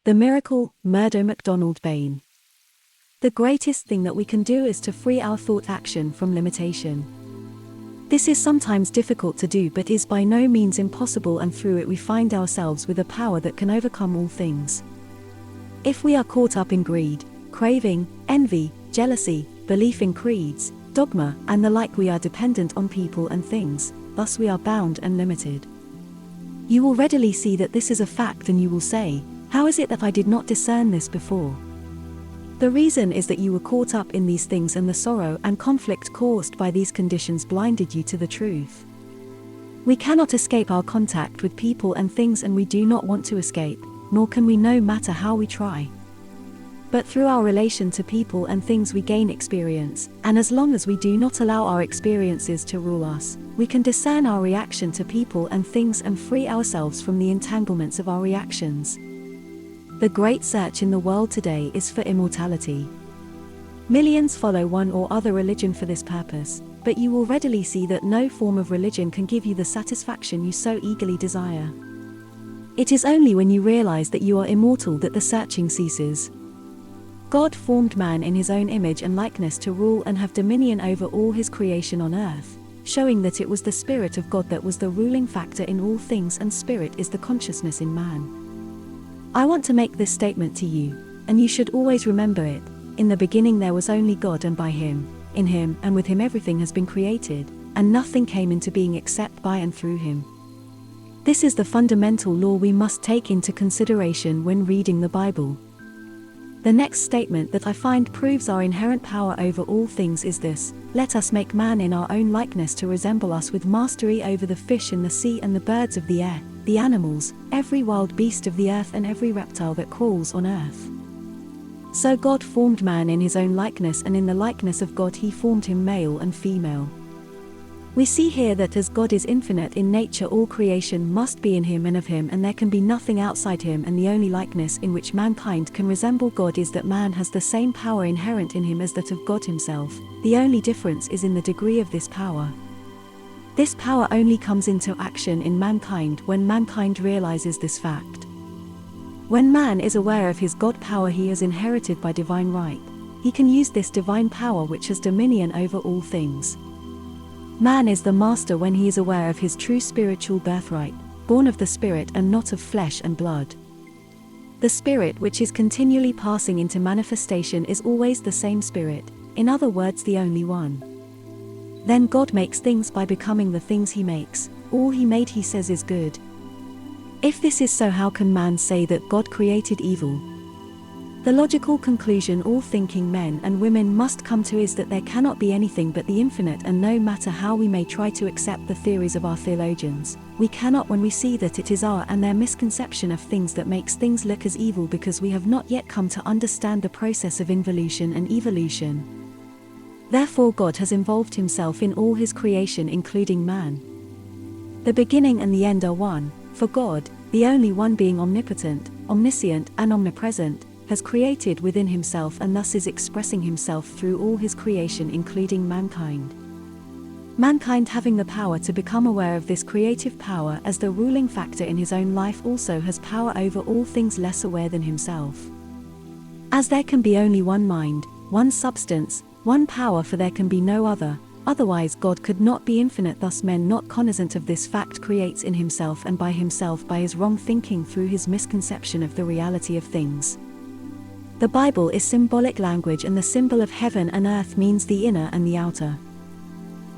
The miracle, Murdo MacDonald-Bayne. The greatest thing that we can do is to free our thought action from limitation. This is sometimes difficult to do but is by no means impossible, and through it we find ourselves with a power that can overcome all things. If we are caught up in greed, craving, envy, jealousy, belief in creeds, dogma, and the like, we are dependent on people and things, thus we are bound and limited. You will readily see that this is a fact, and you will say, "How is it that I did not discern this before?" The reason is that you were caught up in these things, and the sorrow and conflict caused by these conditions blinded you to the truth. We cannot escape our contact with people and things, and we do not want to escape, nor can we, no matter how we try. But through our relation to people and things we gain experience, and as long as we do not allow our experiences to rule us, we can discern our reaction to people and things and free ourselves from the entanglements of our reactions. The great search in the world today is for immortality. Millions follow one or other religion for this purpose, but you will readily see that no form of religion can give you the satisfaction you so eagerly desire. It is only when you realize that you are immortal that the searching ceases. God formed man in his own image and likeness to rule and have dominion over all his creation on earth, showing that it was the Spirit of God that was the ruling factor in all things, and spirit is the consciousness in man. I want to make this statement to you, and you should always remember it. In the beginning there was only God, and by him, in him, and with him everything has been created, and nothing came into being except by and through him. This is the fundamental law we must take into consideration when reading the Bible. The next statement that I find proves our inherent power over all things is this: "Let us make man in our own likeness to resemble us, with mastery over the fish in the sea and the birds of the air, the animals, every wild beast of the earth, and every reptile that crawls on earth." So God formed man in his own likeness, and in the likeness of God he formed him, male and female. We see here that as God is infinite in nature, all creation must be in him and of him, and there can be nothing outside him, and the only likeness in which mankind can resemble God is that man has the same power inherent in him as that of God himself. The only difference is in the degree of this power. This power only comes into action in mankind when mankind realizes this fact. When man is aware of his God power he has inherited by divine right, he can use this divine power which has dominion over all things. Man is the master when he is aware of his true spiritual birthright, born of the Spirit and not of flesh and blood. The Spirit which is continually passing into manifestation is always the same Spirit, in other words the only one. Then God makes things by becoming the things he makes. All he made he says is good. If this is so, how can man say that God created evil? The logical conclusion all thinking men and women must come to is that there cannot be anything but the infinite, and no matter how we may try to accept the theories of our theologians, we cannot when we see that it is our and their misconception of things that makes things look as evil, because we have not yet come to understand the process of involution and evolution. Therefore God has involved himself in all his creation, including man. The beginning and the end are one, for God, the only one being omnipotent, omniscient, and omnipresent, has created within himself and thus is expressing himself through all his creation, including mankind. Mankind, having the power to become aware of this creative power as the ruling factor in his own life, also has power over all things less aware than himself. As there can be only one mind, one substance, one power, for there can be no other, otherwise God could not be infinite. Thus man, not cognizant of this fact, creates in himself and by himself by his wrong thinking through his misconception of the reality of things. The Bible is symbolic language, and the symbol of heaven and earth means the inner and the outer.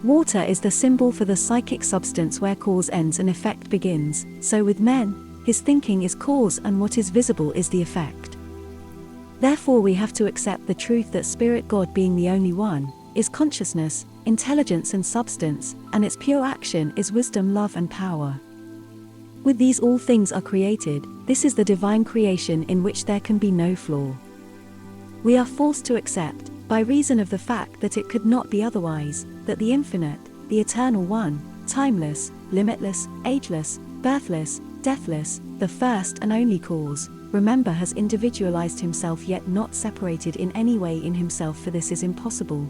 Water is the symbol for the psychic substance where cause ends and effect begins, so with men, his thinking is cause and what is visible is the effect. Therefore we have to accept the truth that Spirit, God being the only one, is consciousness, intelligence and substance, and its pure action is wisdom, love and power. With these all things are created. This is the divine creation in which there can be no flaw. We are forced to accept, by reason of the fact that it could not be otherwise, that the infinite, the eternal one, timeless, limitless, ageless, birthless, deathless, the first and only cause, remember, has individualized himself yet not separated in any way in himself, for this is impossible.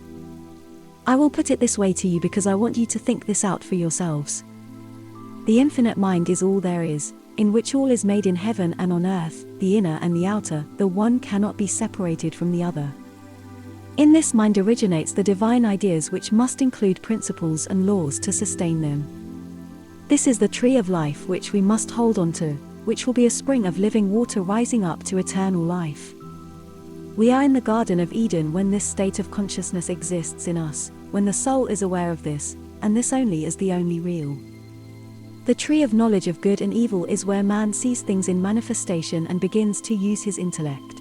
I will put it this way to you because I want you to think this out for yourselves. The infinite mind is all there is, in which all is made in heaven and on earth, the inner and the outer, the one cannot be separated from the other. In this mind originates the divine ideas which must include principles and laws to sustain them. This is the tree of life which we must hold on to, which will be a spring of living water rising up to eternal life. We are in the Garden of Eden when this state of consciousness exists in us, when the soul is aware of this, and this only is the only real. The tree of knowledge of good and evil is where man sees things in manifestation and begins to use his intellect.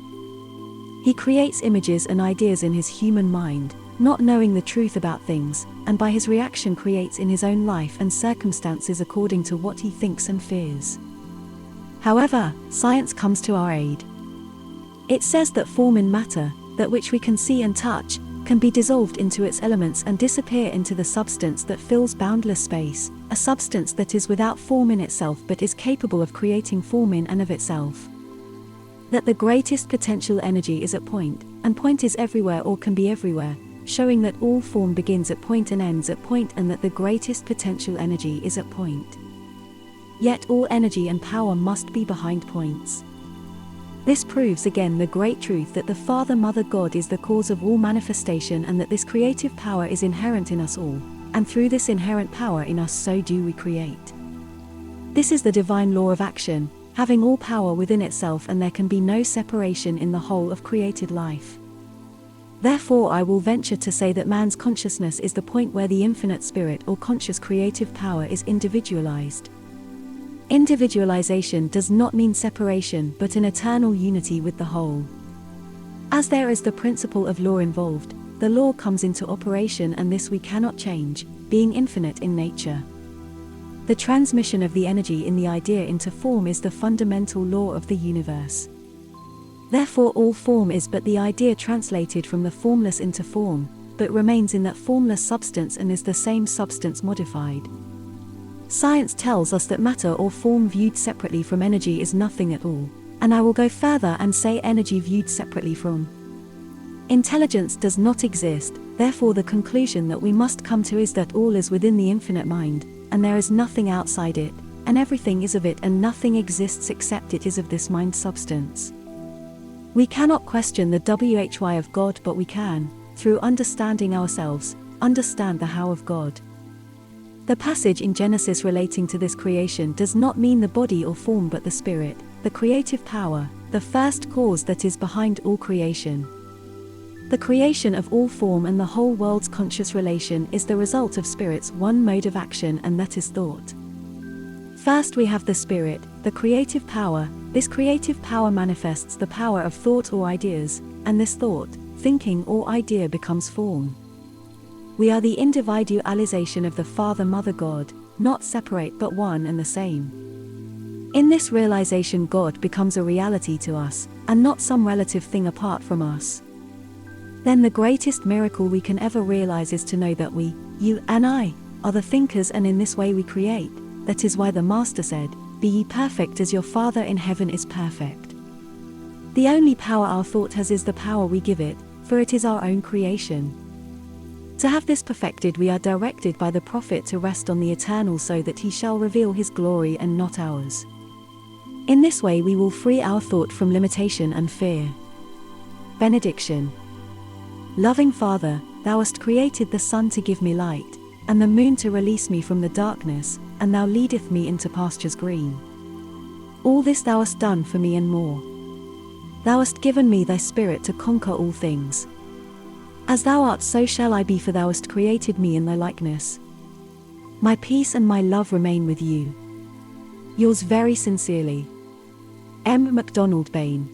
He creates images and ideas in his human mind, not knowing the truth about things, and by his reaction creates in his own life and circumstances according to what he thinks and fears. However, science comes to our aid. It says that form in matter, that which we can see and touch, can be dissolved into its elements and disappear into the substance that fills boundless space, a substance that is without form in itself but is capable of creating form in and of itself. That the greatest potential energy is at point, and point is everywhere or can be everywhere, showing that all form begins at point and ends at point, and that the greatest potential energy is at point. Yet all energy and power must be behind points. This proves again the great truth that the Father Mother God is the cause of all manifestation, and that this creative power is inherent in us all, and through this inherent power in us so do we create. This is the divine law of action, having all power within itself, and there can be no separation in the whole of created life. Therefore I will venture to say that man's consciousness is the point where the infinite spirit or conscious creative power is individualized. Individualization does not mean separation but an eternal unity with the whole. As there is the principle of law involved, the law comes into operation, and this we cannot change, being infinite in nature. The transmission of the energy in the idea into form is the fundamental law of the universe. Therefore all form is but the idea translated from the formless into form, but remains in that formless substance and is the same substance modified. Science tells us that matter or form viewed separately from energy is nothing at all, and I will go further and say energy viewed separately from intelligence does not exist. Therefore the conclusion that we must come to is that all is within the infinite mind, and there is nothing outside it, and everything is of it, and nothing exists except it is of this mind substance. We cannot question the 𝗤𝗏 of God, but we can, through understanding ourselves, understand the how of God. The passage in Genesis relating to this creation does not mean the body or form but the spirit, the creative power, the first cause that is behind all creation. The creation of all form and the whole world's conscious relation is the result of spirit's one mode of action, and that is thought. First we have the spirit, the creative power. This creative power manifests the power of thought or ideas, and this thought, thinking or idea becomes form. We are the individualization of the Father Mother God, not separate but one and the same. In this realization God becomes a reality to us, and not some relative thing apart from us. Then the greatest miracle we can ever realize is to know that we, you and I, are the thinkers, and in this way we create. That is why the Master said, "Be ye perfect as your Father in heaven is perfect." The only power our thought has is the power we give it, for it is our own creation. To have this perfected we are directed by the Prophet to rest on the Eternal so that he shall reveal his glory and not ours. In this way we will free our thought from limitation and fear. Benediction. Loving Father, thou hast created the sun to give me light, and the moon to release me from the darkness, and thou leadeth me into pastures green. All this thou hast done for me and more. Thou hast given me thy spirit to conquer all things. As thou art so shall I be, for thou hast created me in thy likeness. My peace and my love remain with you. Yours very sincerely, M. MacDonald-Bayne.